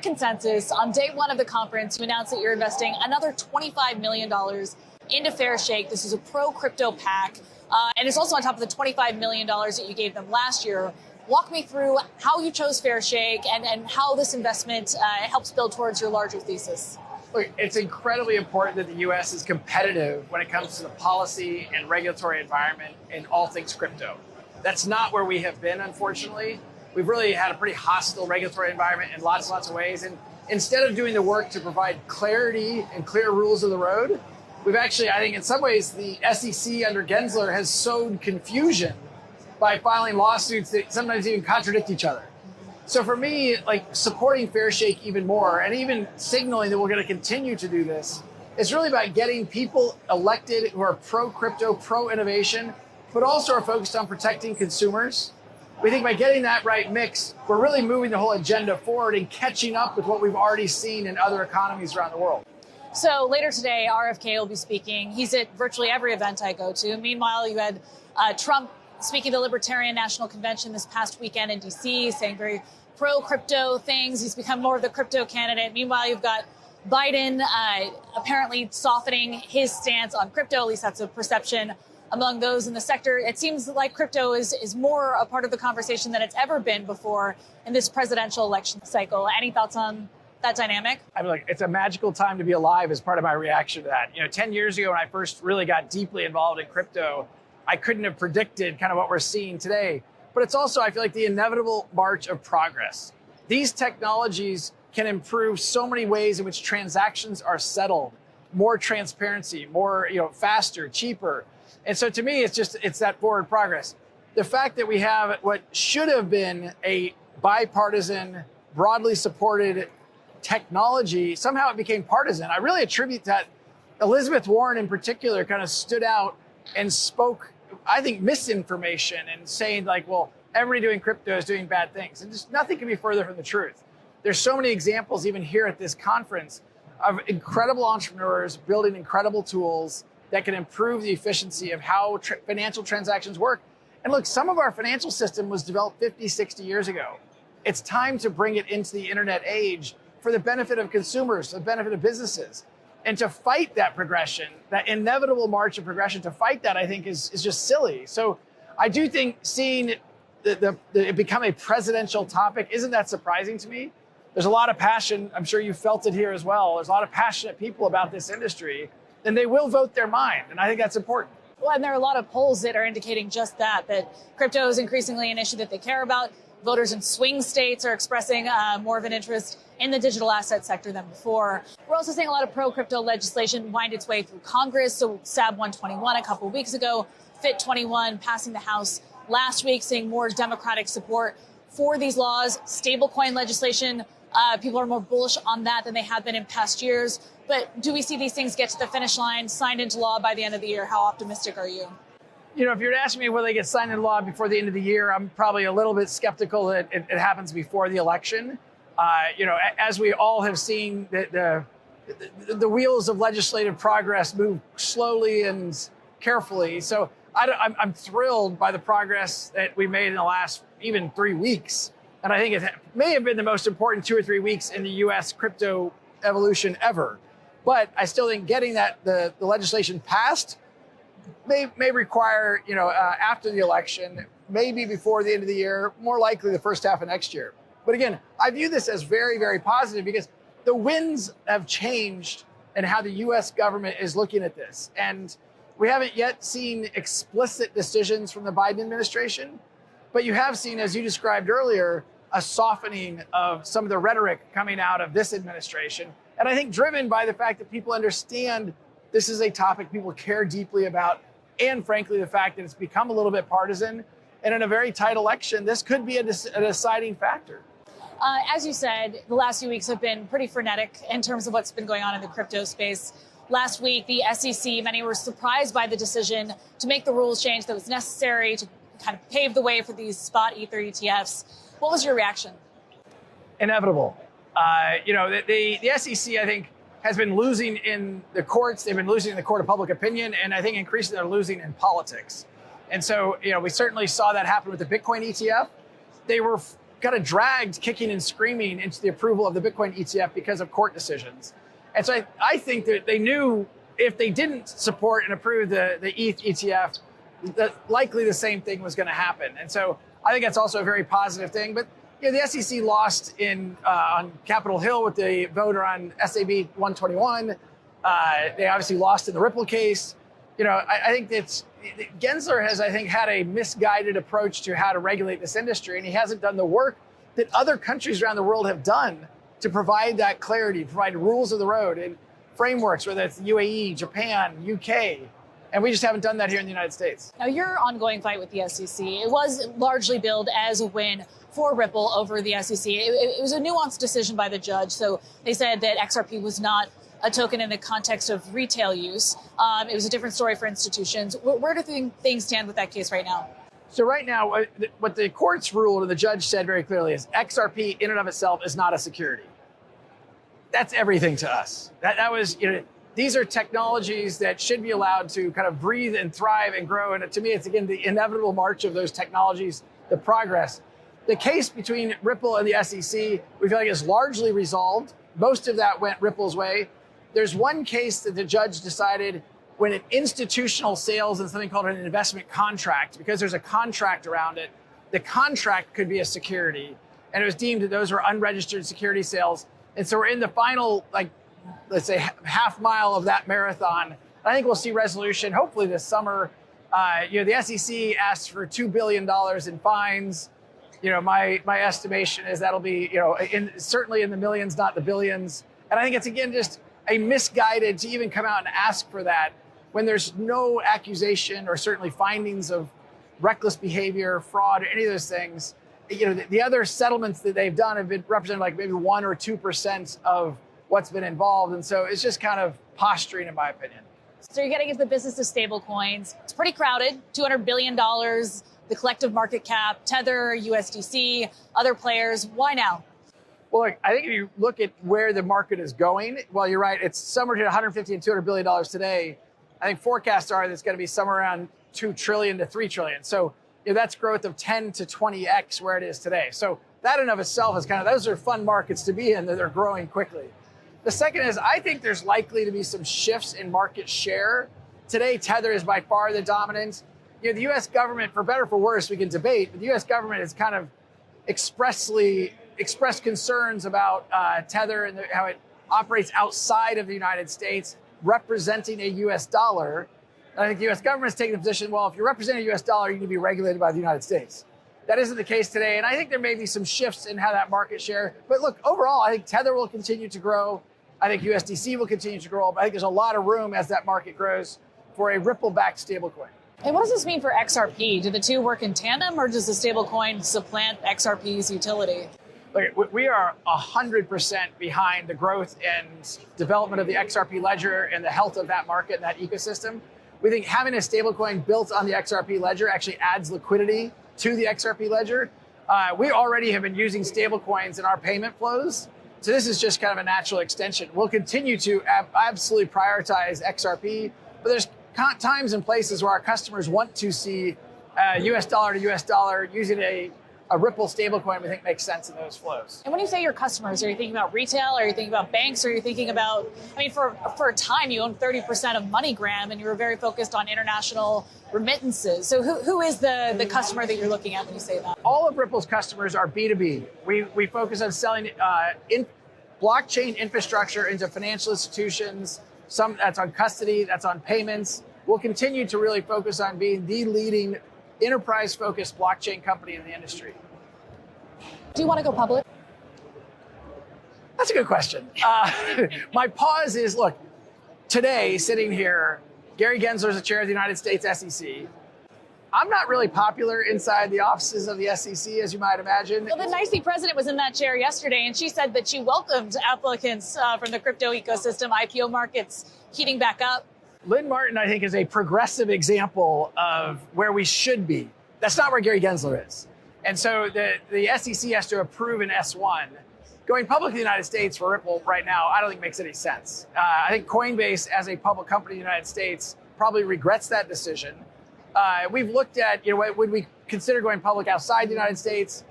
Market consensus on day one of the conference, you announced that you're investing another $25 million into Fairshake. This is a pro-crypto PAC, and it's also on top of the $25 million that you gave them last year. Walk me through how you chose Fairshake and how this investment helps build towards your larger thesis. Look, it's incredibly important that the U.S. is competitive when it comes to the policy and regulatory environment in all things crypto. That's not where we have been, unfortunately. We've really had a pretty hostile regulatory environment in lots and lots of ways. And instead of doing the work to provide clarity and clear rules of the road, we've actually, I think in some ways, the SEC under Gensler has sowed confusion by filing lawsuits that sometimes even contradict each other. So for me, like supporting Fairshake even more and even signaling that we're going to continue to do this, it's really about getting people elected who are pro-crypto, pro-innovation, but also are focused on protecting consumers. We think by getting that right mix, we're really moving the whole agenda forward and catching up with what we've already seen in other economies around the world. So later today, RFK will be speaking. He's at virtually every event I go to. Meanwhile, you had Trump speaking at the Libertarian National Convention this past weekend in DC, saying very pro-crypto things. He's become more of the crypto candidate. Meanwhile, you've got Biden apparently softening his stance on crypto. At least that's a perception among those in the sector. It seems like crypto is more a part of the conversation than it's ever been before in this presidential election cycle. Any thoughts on that dynamic? I mean, look, it's a magical time to be alive as part of my reaction to that. 10 years ago when I first really got deeply involved in crypto, I couldn't have predicted kind of what we're seeing today. But it's also, I feel like, the inevitable march of progress. These technologies can improve so many ways in which transactions are settled, more transparency, more, faster, cheaper. And so to me, it's that forward progress. The fact that we have what should have been a bipartisan, broadly supported technology, somehow it became partisan. I really attribute that. Elizabeth Warren in particular kind of stood out and spoke, I think, misinformation and saying like, well, everybody doing crypto is doing bad things. And just nothing can be further from the truth. There's so many examples even here at this conference of incredible entrepreneurs building incredible tools that can improve the efficiency of how financial transactions work. And look, some of our financial system was developed 50, 60 years ago. It's time to bring it into the internet age for the benefit of consumers, for the benefit of businesses. And to fight that progression, that inevitable march of progression, to fight that, I think, is just silly. So I do think seeing it become a presidential topic, isn't that surprising to me? There's a lot of passion. I'm sure you felt it here as well. There's a lot of passionate people about this industry, and they will vote their mind. And I think that's important. Well, and there are a lot of polls that are indicating just that crypto is increasingly an issue that they care about. Voters in swing states are expressing more of an interest in the digital asset sector than before. We're also seeing a lot of pro-crypto legislation wind its way through Congress. So SAB 121 a couple of weeks ago, FIT 21 passing the House last week, seeing more Democratic support for these laws. Stablecoin legislation, people are more bullish on that than they have been in past years. But do we see these things get to the finish line, signed into law by the end of the year? How optimistic are you? If you were to ask me whether they get signed into law before the end of the year, I'm probably a little bit skeptical that it happens before the election. As we all have seen, the wheels of legislative progress move slowly and carefully. So I'm thrilled by the progress that we made in the last even 3 weeks. And I think it may have been the most important 2 or 3 weeks in the U.S. crypto evolution ever. But I still think getting the legislation passed may require, after the election, maybe before the end of the year, more likely the first half of next year. But again, I view this as very, very positive because the winds have changed in how the U.S. government is looking at this. And we haven't yet seen explicit decisions from the Biden administration, but you have seen, as you described earlier, a softening of some of the rhetoric coming out of this administration. And I think driven by the fact that people understand this is a topic people care deeply about, and frankly, the fact that it's become a little bit partisan. And in a very tight election, this could be a deciding factor. As you said, the last few weeks have been pretty frenetic in terms of what's been going on in the crypto space. Last week, the SEC, many were surprised by the decision to make the rules change that was necessary to kind of pave the way for these spot Ether ETFs. What was your reaction? Inevitable. The SEC, I think, has been losing in the courts. They've been losing in the court of public opinion, and I think increasingly they're losing in politics. And so, we certainly saw that happen with the Bitcoin ETF. They were kind of dragged kicking and screaming into the approval of the Bitcoin ETF because of court decisions. And so I think that they knew if they didn't support and approve the ETH ETF, that likely the same thing was going to happen. And so I think that's also a very positive thing. But the SEC lost on Capitol Hill with the vote on SAB 121. They obviously lost in the Ripple case. I think Gensler has, I think, had a misguided approach to how to regulate this industry, and he hasn't done the work that other countries around the world have done to provide that clarity, provide rules of the road and frameworks, whether it's the UAE, Japan, UK. And we just haven't done that here in the United States. Now, your ongoing fight with the SEC, it was largely billed as a win for Ripple over the SEC. It was a nuanced decision by the judge. So they said that XRP was not a token in the context of retail use. It was a different story for institutions. Where do things stand with that case right now? So right now, what the courts ruled and the judge said very clearly is XRP in and of itself is not a security. That's everything to us. That was, these are technologies that should be allowed to kind of breathe and thrive and grow. And to me, it's, again, the inevitable march of those technologies, the progress. The case between Ripple and the SEC, we feel like is largely resolved. Most of that went Ripple's way. There's one case that the judge decided when an institutional sales and something called an investment contract, because there's a contract around it, the contract could be a security. And it was deemed that those were unregistered security sales. And so we're in the final, let's say, half mile of that marathon. I think we'll see resolution hopefully this summer. The SEC asked for $2 billion in fines. My estimation is that'll be, certainly in the millions, not the billions. And I think it's, again, just a misguided to even come out and ask for that when there's no accusation or certainly findings of reckless behavior, fraud, or any of those things. The other settlements that they've done have been represented like maybe 1 or 2% of what's been involved. And so it's just kind of posturing, in my opinion. So you're getting into the business of stable coins. It's pretty crowded, $200 billion, the collective market cap, Tether, USDC, other players. Why now? Well, look, I think if you look at where the market is going, well, you're right. It's somewhere between 150 and $200 billion today. I think forecasts are that it's going to be somewhere around 2 trillion to 3 trillion. So that's growth of 10 to 20x where it is today. So that in of itself is those are fun markets to be in, that they're growing quickly. The second is I think there's likely to be some shifts in market share. Today, Tether is by far the dominant. The U.S. government, for better or for worse, we can debate, but the U.S. government has kind of expressed concerns about Tether and how it operates outside of the United States, representing a U.S. dollar. And I think the U.S. government is taking the position, well, if you're representing a U.S. dollar, you need to be regulated by the United States. That isn't the case today, and I think there may be some shifts in how that market share. But look, overall, I think Tether will continue to grow. I think USDC will continue to grow, but I think there's a lot of room as that market grows for a Ripple-backed stablecoin. And what does this mean for XRP? Do the two work in tandem, or does the stablecoin supplant XRP's utility? Look, we are 100% behind the growth and development of the XRP ledger and the health of that market and that ecosystem. We think having a stablecoin built on the XRP ledger actually adds liquidity to the XRP ledger. We already have been using stablecoins in our payment flows. So this is just kind of a natural extension. We'll continue to absolutely prioritize XRP, but there's times and places where our customers want to see US dollar to US dollar using a Ripple stablecoin. We think makes sense in those flows. And when you say your customers, are you thinking about retail? Are you thinking about banks? Or are you thinking about, for a time you owned 30% of MoneyGram and you were very focused on international remittances. So who is the customer that you're looking at when you say that? All of Ripple's customers are B2B. We focus on selling blockchain infrastructure into financial institutions. Some that's on custody, that's on payments. We'll continue to really focus on being the leading enterprise-focused blockchain company in the industry. Do you want to go public? That's a good question. My pause is, look, today, sitting here, Gary Gensler is the chair of the United States SEC. I'm not really popular inside the offices of the SEC, as you might imagine. Well, the NYSE president was in that chair yesterday, and she said that she welcomed applicants from the crypto ecosystem, IPO markets heating back up. Lynn Martin, I think, is a progressive example of where we should be. That's not where Gary Gensler is. And so the SEC has to approve an S1. Going public in the United States for Ripple right now, I don't think makes any sense. I think Coinbase, as a public company in the United States, probably regrets that decision. We've looked at, would we consider going public outside the United States?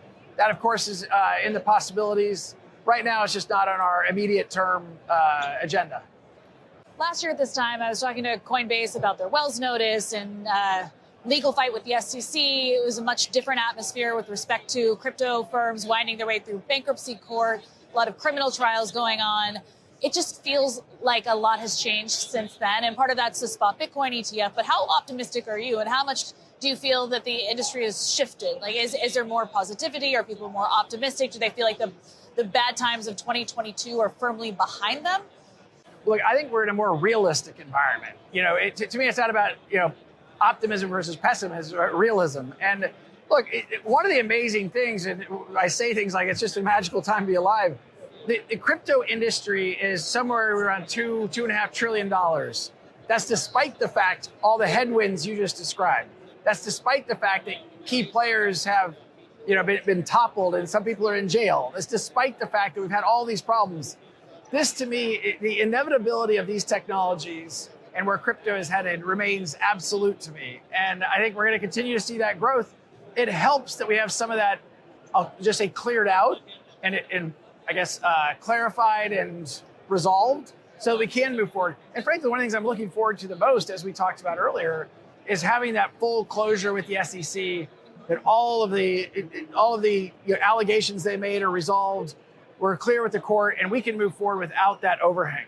That, of course, is in the possibilities. Right now, it's just not on our immediate term agenda. Last year at this time, I was talking to Coinbase about their Wells notice and legal fight with the SEC. It was a much different atmosphere with respect to crypto firms winding their way through bankruptcy court, a lot of criminal trials going on. It just feels like a lot has changed since then. And part of that's the spot Bitcoin ETF. But how optimistic are you? And how much do you feel that the industry has shifted? Like, is there more positivity? Are people more optimistic? Do they feel like the bad times of 2022 are firmly behind them? Look, I think we're in a more realistic environment. To me, it's not about, optimism versus pessimism, or realism. And look, one of the amazing things, and I say things like it's just a magical time to be alive, the crypto industry is somewhere around $2.5 trillion. That's despite the fact all the headwinds you just described. That's despite the fact that key players have been toppled and some people are in jail. That's despite the fact that we've had all these problems. This, to me, the inevitability of these technologies and where crypto is headed remains absolute to me. And I think we're going to continue to see that growth. It helps that we have some of that, I'll just say, cleared out and I guess clarified and resolved so that we can move forward. And frankly, one of the things I'm looking forward to the most, as we talked about earlier, is having that full closure with the SEC, that all of the allegations they made are resolved. We're clear with the court, and we can move forward without that overhang.